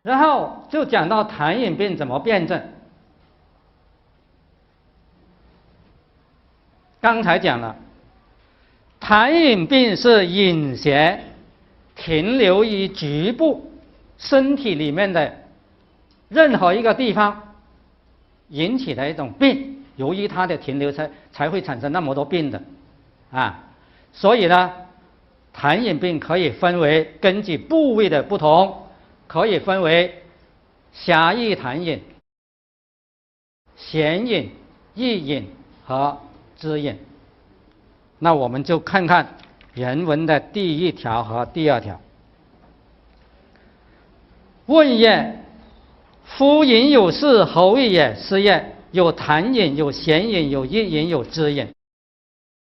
然后就讲到痰饮病怎么辨证。刚才讲了，痰饮病是饮邪停留于局部身体里面的任何一个地方引起的一种病，由于它的停留才会产生那么多病的啊。所以呢，痰饮病可以分为根据部位的不同，可以分为狭义痰饮、咸饮、易饮和滋饮。那我们就看看原文的第1条和第2条。问曰：夫饮有4，何谓也？是曰：有痰饮，有咸饮，有易饮，有滋饮。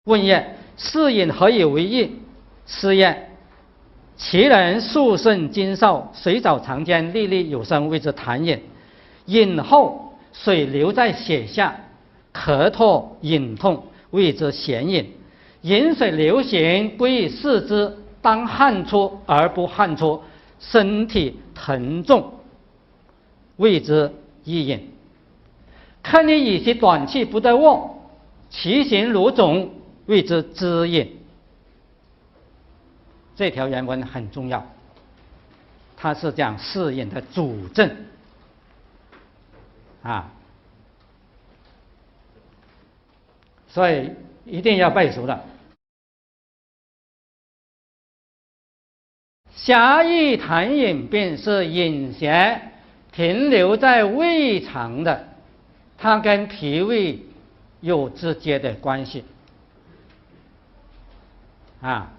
问曰：是饮何以为易？是曰：其人肃慎精少，水藻长间，粒粒有声，谓之痰饮。饮后水流在血下，咳唾饮痛，谓之咸饮。饮水流行不以视之，当汗出而不汗出，身体疼重，谓之易饮。看你以其短气不得卧，其形如肿，谓之滋饮。这条原文很重要，它是讲是饮的主症啊，所以一定要背熟的。狭义痰饮病是饮邪停留在胃肠的，它跟脾胃有直接的关系啊。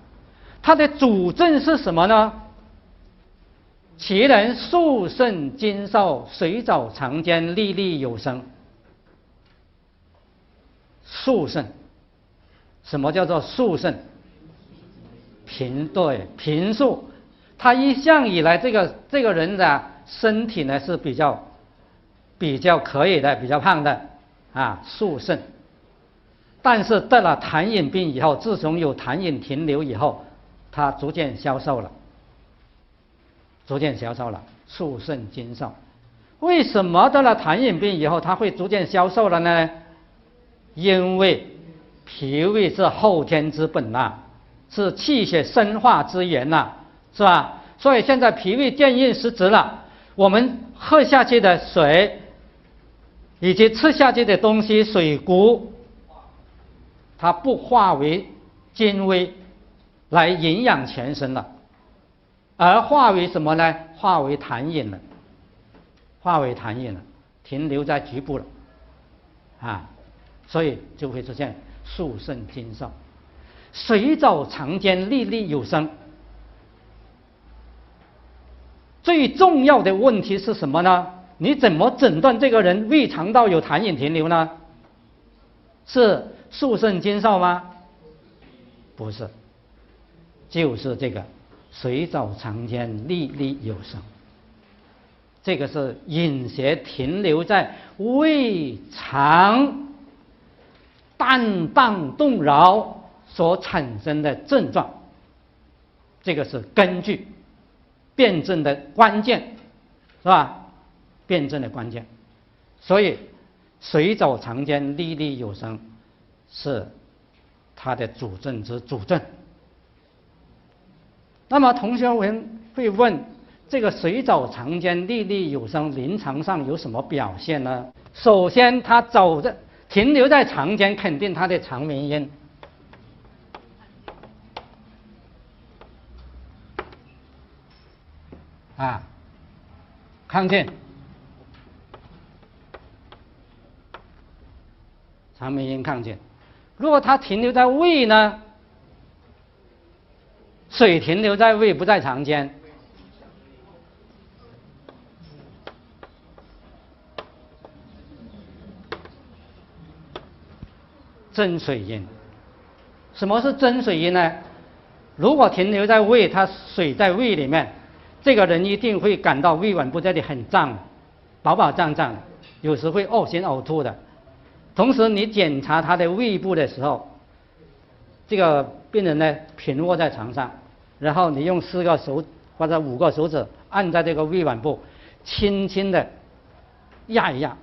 它的主症是什么呢？其人肃慎精少，水藻长间，粒粒有声。肃慎，什么叫做肃慎？平素。他一向以来这个人的身体呢是比较可以的，比较胖的啊，肃慎。但是得了痰饮病以后，自从有痰饮停留以后，他逐渐消瘦了，肃慎精少。为什么得了痰饮病以后他会逐渐消瘦了呢？因为脾胃是后天之本呐，是气血生化之源呐，是吧？所以现在脾胃健运失职了，我们喝下去的水以及吃下去的东西水谷，它不化为精微来营养全身了，而化为什么呢？化为痰饮了，停留在局部了啊，所以就会出现肃慎精少。水藻长间，粒粒有声。最重要的问题是什么呢？你怎么诊断这个人胃肠道有痰饮停留呢？是肃慎精少吗？不是，就是这个水藻长间，粒粒有声。这个是饮邪停留在胃肠荡荡动摇所产生的症状，这个是根据辨证的关键，是吧？辨证的关键。所以水藻长间，粒粒有声是它的主症之主症。那么同学们会问，这个水藻长间，粒粒有声临床上有什么表现呢？首先它停留在肠间，肯定它的肠鸣音啊，看见肠鸣音看见。如果它停留在胃呢？水停留在胃，不在肠间，真水音。什么是真水音呢？如果停留在胃，它水在胃里面，这个人一定会感到胃脘部这里很胀，饱饱胀胀，有时会恶心呕吐的。同时你检查他的胃部的时候，这个病人呢平卧在床上，然后你用4个手或者5个手指按在这个胃脘部，轻轻的压一压，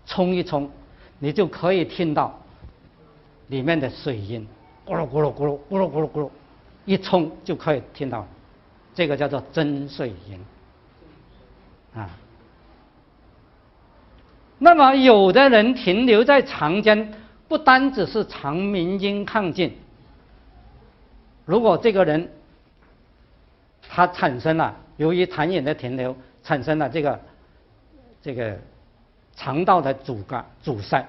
冲一冲，你就可以听到里面的水音，咕噜咕噜咕噜咕噜咕噜咕噜，一冲就可以听到，这个叫做真水音啊。那么有的人停留在肠间，不单只是肠鸣音亢进，如果这个人他产生了由于痰饮的停留产生了这个肠道的阻塞，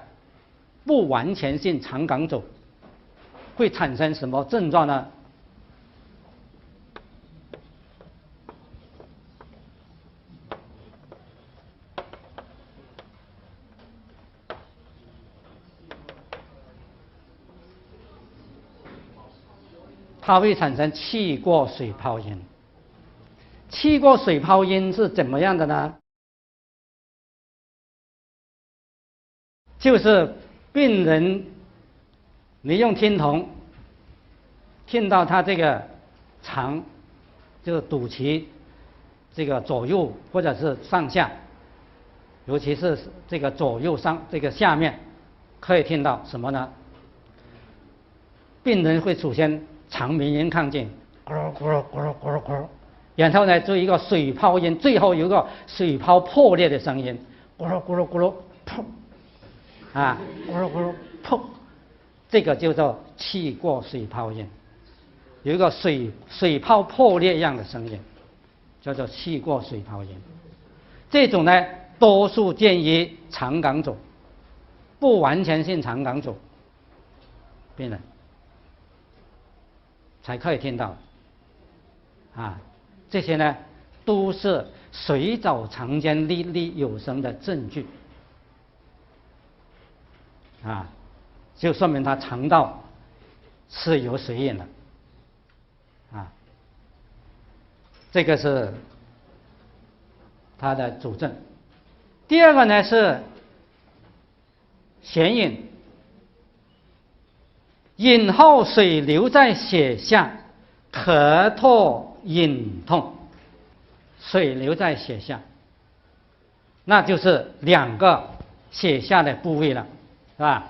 不完全性肠梗阻，会产生什么症状呢？它会产生气过水泡音。气过水泡音是怎么样的呢？就是病人，你用听筒听到他这个肠，就是肚脐这个左右或者是上下，尤其是这个左右上这个下面，可以听到什么呢？病人会出现肠鸣音亢进，咕噜咕噜咕噜咕噜咕噜，然后呢，做一个水泡音，最后有一个水泡破裂的声音，咕噜咕噜咕噜，砰，啊，咕噜咕噜砰，这个就叫气过水泡音，有一个水泡破裂一样的声音，叫做气过水泡音。这种呢，多数见于肠梗阻，不完全性肠梗阻病人才可以听到啊。这些呢都是水藻肠间历历有声的证据啊，就说明他肠道是有水饮的啊。这个是它的主症。第二个呢是眩饮，饮后水留在血下，咳唾隐痛，水留在血下，那就是两个血下的部位了，是吧？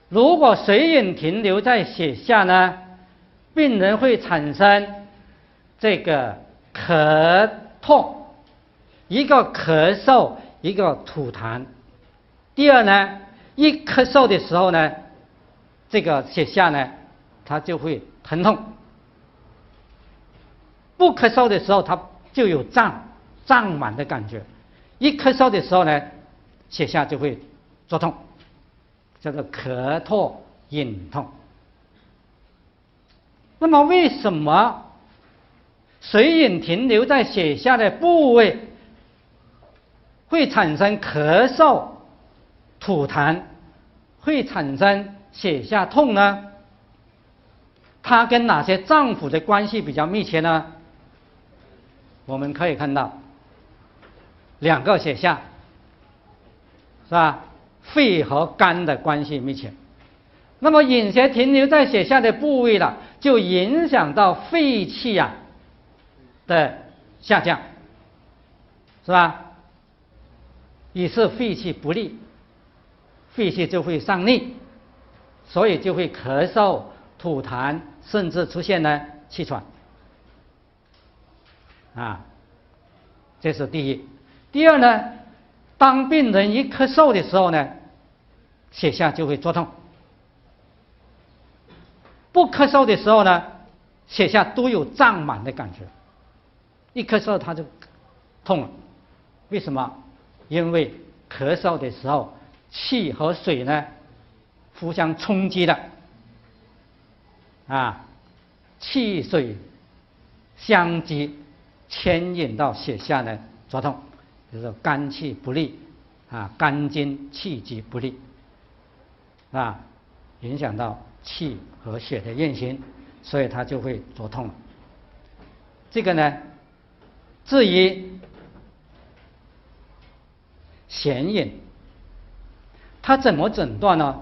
如果水饮停留在血下呢，病人会产生这个咳唾，一个咳嗽，一个吐痰。第二呢，一咳嗽的时候呢，这个血下呢，它就会疼痛。不咳嗽的时候，它就有胀满的感觉；一咳嗽的时候呢，血下就会作痛，叫做咳唾隐痛。那么，为什么水饮停留在血下的部位会产生咳嗽、吐痰，会产生血下痛呢？它跟哪些脏腑的关系比较密切呢？我们可以看到两个血下，是吧？肺和肝的关系密切。那么饮血停留在血下的部位了，就影响到肺气的下降，是吧？于是肺气不利，肺气就会上逆，所以就会咳嗽、吐痰，甚至出现呢气喘。啊，这是第一。第二呢，当病人一咳嗽的时候呢，血下就会作痛；不咳嗽的时候呢，血下都有胀满的感觉。一咳嗽他就痛了，为什么？因为咳嗽的时候，气和水呢互相冲击了，啊，气水相激，牵引到血下呢作痛，就是肝气不利啊，肝经气机不利啊，影响到气和血的运行，所以它就会作痛了。这个呢，至于眩饮，它怎么诊断呢？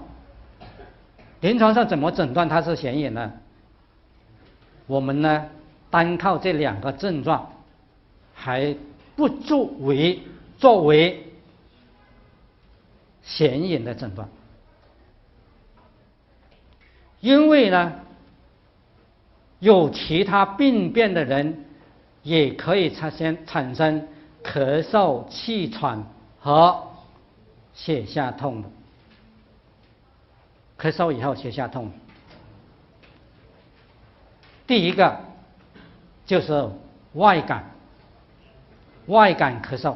临床上怎么诊断它是眩饮呢？我们呢单靠这两个症状还不足为作为显隐的诊断。因为呢，有其他病变的人也可以产生咳嗽、气喘和血下痛的。咳嗽以后血下痛，第一个就是外感咳嗽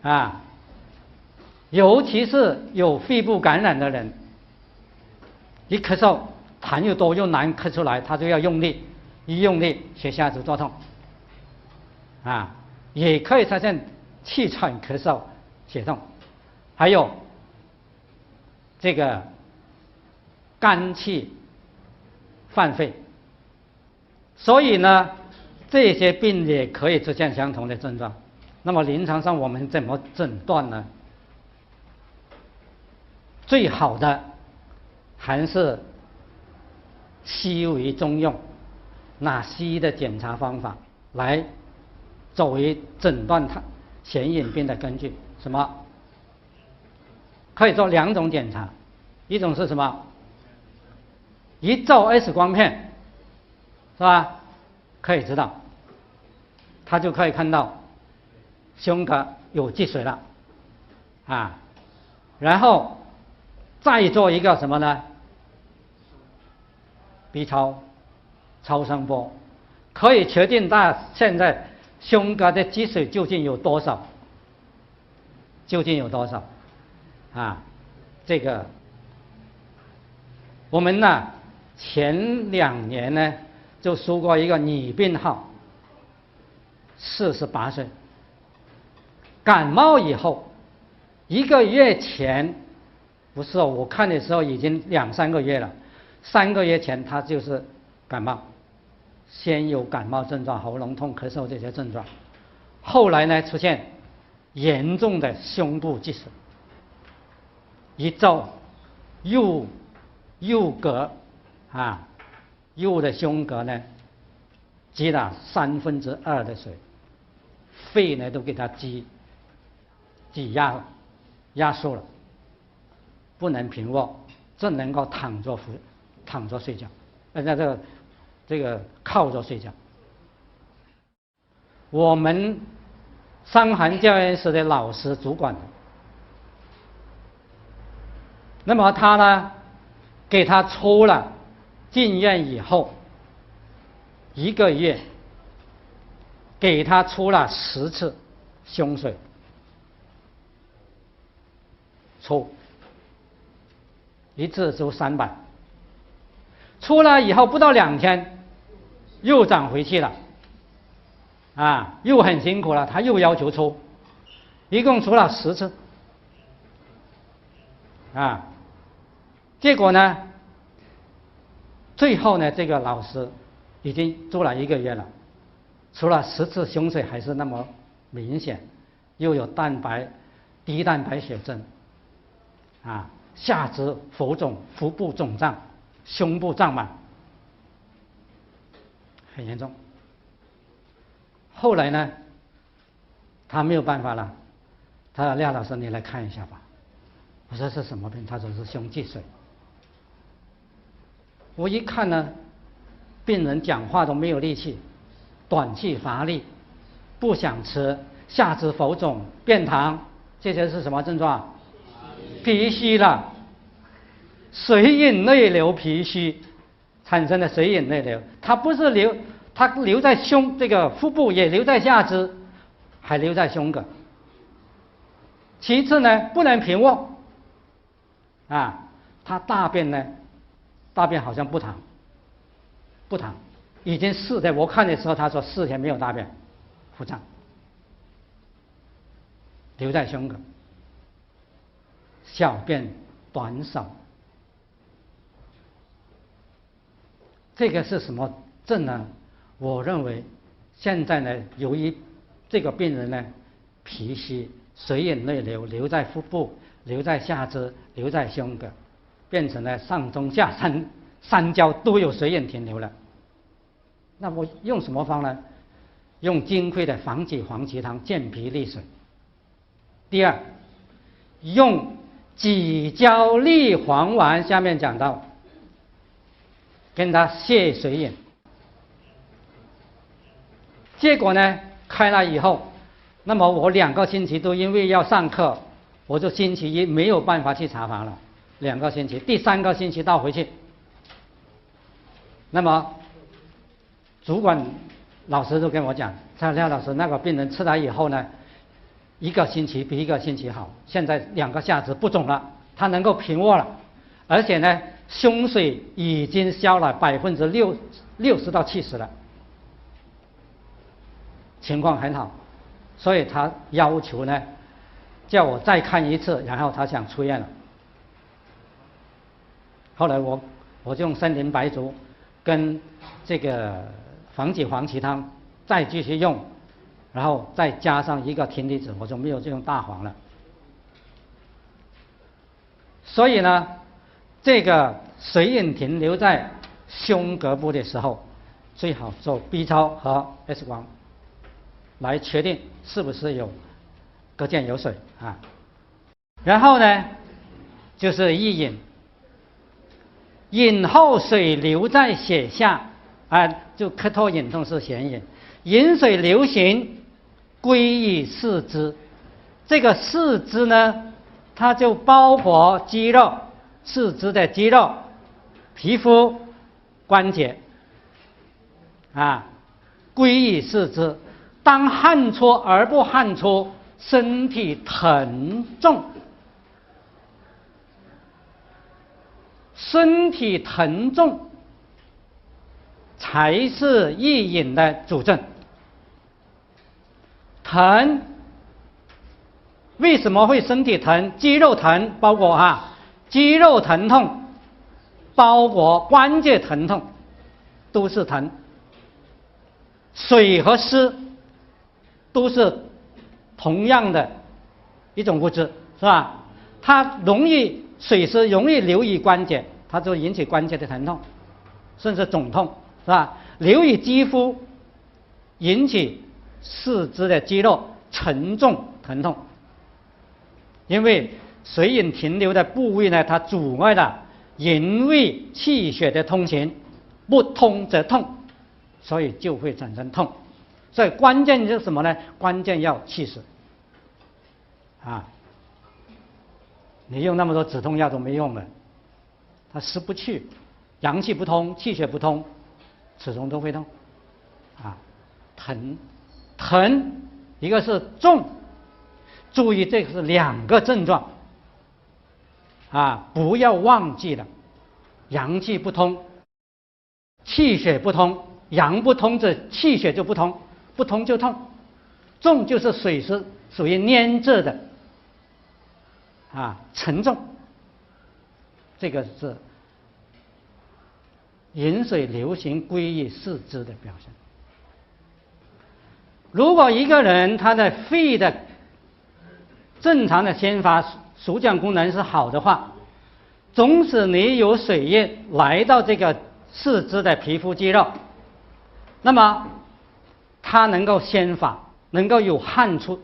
啊，尤其是有肺部感染的人，一咳嗽痰又多又难咳出来，他就要用力，一用力血下就作痛啊，也可以出现气喘、咳嗽、血痛，还有这个肝气犯肺，所以呢，这些病也可以出现相同的症状。那么临床上我们怎么诊断呢？最好的还是西医为中用，拿西医的检查方法来作为诊断它显隐病的根据。什么？可以做2种检查，一种是什么？一照 X 光片，是吧？可以知道，他就可以看到胸膈有积水了啊，然后再做一个什么呢？ B 超声波，可以确定它现在胸膈的积水究竟有多少？啊？这个我们呢前2年呢就输过一个女病号，48岁，感冒以后1个月前，不是哦，我看的时候已经2、3个月了。3个月前他就是感冒，先有感冒症状，喉咙痛、咳嗽这些症状，后来呢出现严重的胸部积水，一照右膈啊，右的胸膈呢积了2/3的水，肺呢都给它挤压缩了，不能平卧，只能够躺着睡觉，这个靠着睡觉。我们伤寒教研室的老师主管的，那么他呢给他抽了进院以后1个月，给他出了10次胸水，抽1次就300。出来以后不到2天，又长回去了，啊，又很辛苦了，他又要求抽，一共出了10次，啊，结果呢，最后呢，这个老师已经住了1个月了，除了10次胸水还是那么明显，又有低蛋白血症，啊，下肢浮肿，腹部肿胀。胸部胀满，很严重。后来呢，他没有办法了，他说：“廖老师，你来看一下吧。”我说：“是什么病？”他说：“是胸积水。”我一看呢，病人讲话都没有力气，短气乏力，不想吃，下肢浮肿、便溏，这些是什么症状？脾虚了。水饮内流，脾虚产生的水饮内流，它不是流，它流在这个腹部，也流在下肢，还流在胸膈。其次呢，不能平卧，啊，他大便好像不溏，已经4天，我看的时候他说4天没有大便，腹胀，流在胸膈，小便短少。这个是什么症呢？我认为现在呢，由于这个病人呢脾虚，水饮内流，流在腹部，流在下肢，流在胸膈，变成了上中下三焦都有水饮停留了。那我用什么方呢？用金匮的防己黄芪汤健脾利水。第二，用己胶利黄丸，下面讲到，跟他泻水饮。结果呢，开了以后，那么我2个星期都因为要上课，我就星期一没有办法去查房了，2个星期，第3个星期倒回去。那么主管老师就跟我讲，廖老师，那个病人吃了以后呢，1个星期比1个星期好，现在2个下肢不肿了，他能够平卧了，而且呢胸水已经消了60%到70%了，情况很好，所以他要求呢叫我再看一次，然后他想出院了。后来我就用森林白术跟这个防己黄芪汤再继续用，然后再加上1个葶苈子，我就没有用大黄了。所以呢，这个水饮停留在胸膈部的时候，最好做 B 超和 X 光，来确定是不是有隔间有水啊。然后呢，就是一饮，饮后水留在血下，就咳唾饮痛是咸饮，饮水流行，归于四肢。这个四肢呢，它就包括肌肉，四肢的肌肉、皮肤、关节，归于四肢。当汗出而不汗出，身体疼重，身体疼重才是易饮的主症。疼，为什么会身体疼？肌肉疼包括肌肉疼痛，包括关节疼痛，都是疼。水和湿都是同样的一种物质，是吧？它水湿容易流于关节，它就引起关节的疼痛，甚至肿痛，是吧？流于肌肤，引起四肢的肌肉沉重疼痛。因为水饮停留的部位呢，它阻碍了营卫气血的通行，不通则痛，所以就会产生痛。所以关键就是什么呢？关键要气湿你用那么多止痛药都没用了，它湿不去，阳气不通，气血不通，始终都会痛疼，一个是重，注意这是2个症状不要忘记了，阳气不通，气血不通，阳不通这气血就不通，不通就痛。重就是水是属于粘滞的沉重，这个是饮水流行归于四肢的表现。如果一个人他的肺的正常的宣发输降功能是好的话，总使你有水液来到这个四肢的皮肤肌肉，那么它能够宣发，能够有汗出，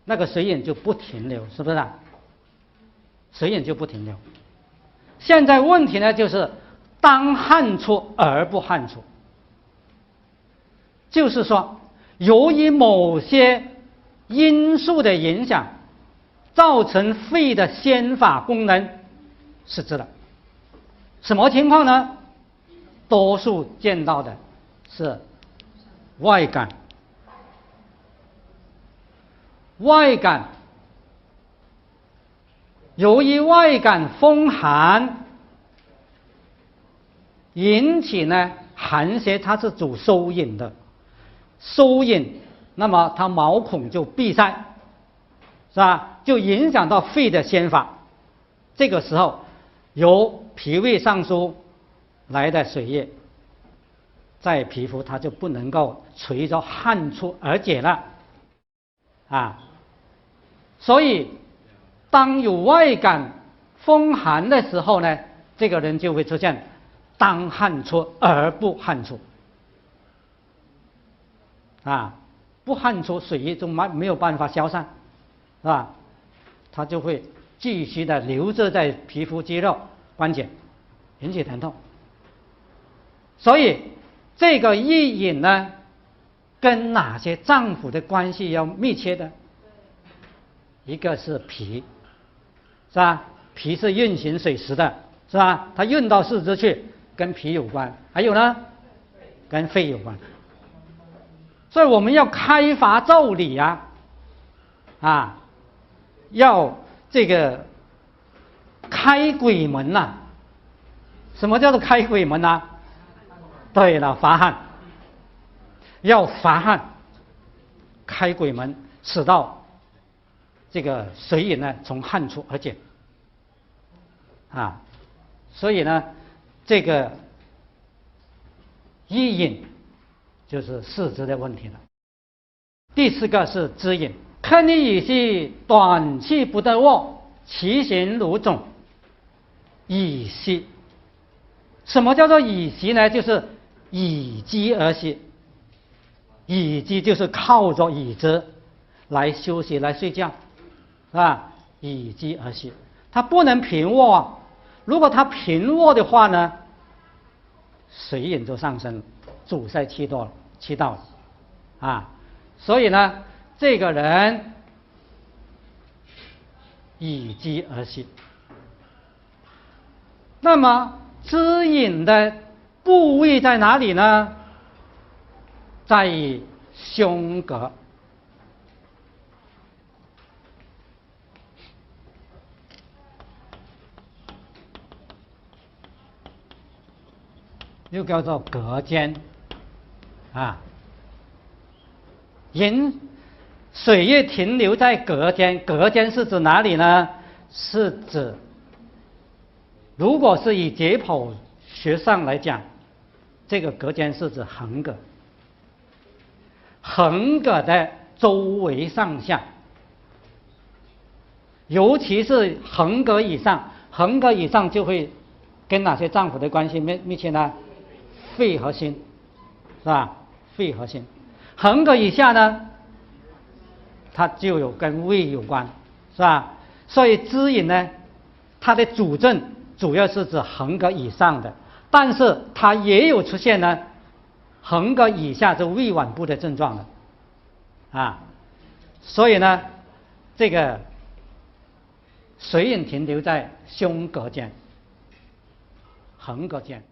那个水饮就不停留，是不是水饮就不停留。现在问题呢，就是当汗出而不汗出，就是说由于某些因素的影响，造成肺的宣发功能失智了。什么情况呢？多数见到的是外感，由于外感风寒引起呢，寒邪它是主收引的，收引，那么它毛孔就闭塞，是吧？就影响到肺的宣发。这个时候由脾胃上输来的水液，在皮肤它就不能够随着汗出而解了所以当有外感风寒的时候呢，这个人就会出现当汗出而不汗出不汗出，水液就没有办法消散，是吧？它就会继续的留着在皮肤、肌肉、关节，引起疼痛。所以这个意淫呢，跟哪些脏腑的关系要密切的？一个是脾，是吧？脾是运行水湿的，是吧？它运到四肢去，跟脾有关。还有呢，跟肺有关。所以我们要开发腠理要这个开鬼门呐。什么叫做开鬼门呐？对了，发汗，要发汗，开鬼门，使到这个水饮呢从汗出而解所以呢，这个意淫就是四肢的问题了。第四个是肢饮，看你以息，短气不得卧，其形如肿。以息，什么叫做以息呢？就是倚机而息。倚机就是靠着椅子来休息、来睡觉，是吧？倚机而息，它不能平卧如果它平卧的话呢，水饮就上升，阻塞气道了所以呢，这个人倚机而息。那么肢饮的部位在哪里呢？在于胸膈。又叫做膈间水液停留在膈间，膈间是指哪里呢？是指，如果是以解剖学上来讲，这个膈间是指横膈，横膈的周围上下，尤其是横膈以上，横膈以上就会跟哪些脏腑的关系密切呢？肺和心，是吧？肺和心。横膈以下呢，它就有跟胃有关，是吧？所以肢饮呢，它的主症主要是指横膈以上的，但是它也有出现呢横膈以下就胃脘部的症状的所以呢，这个水饮停留在胸膈间、横膈间。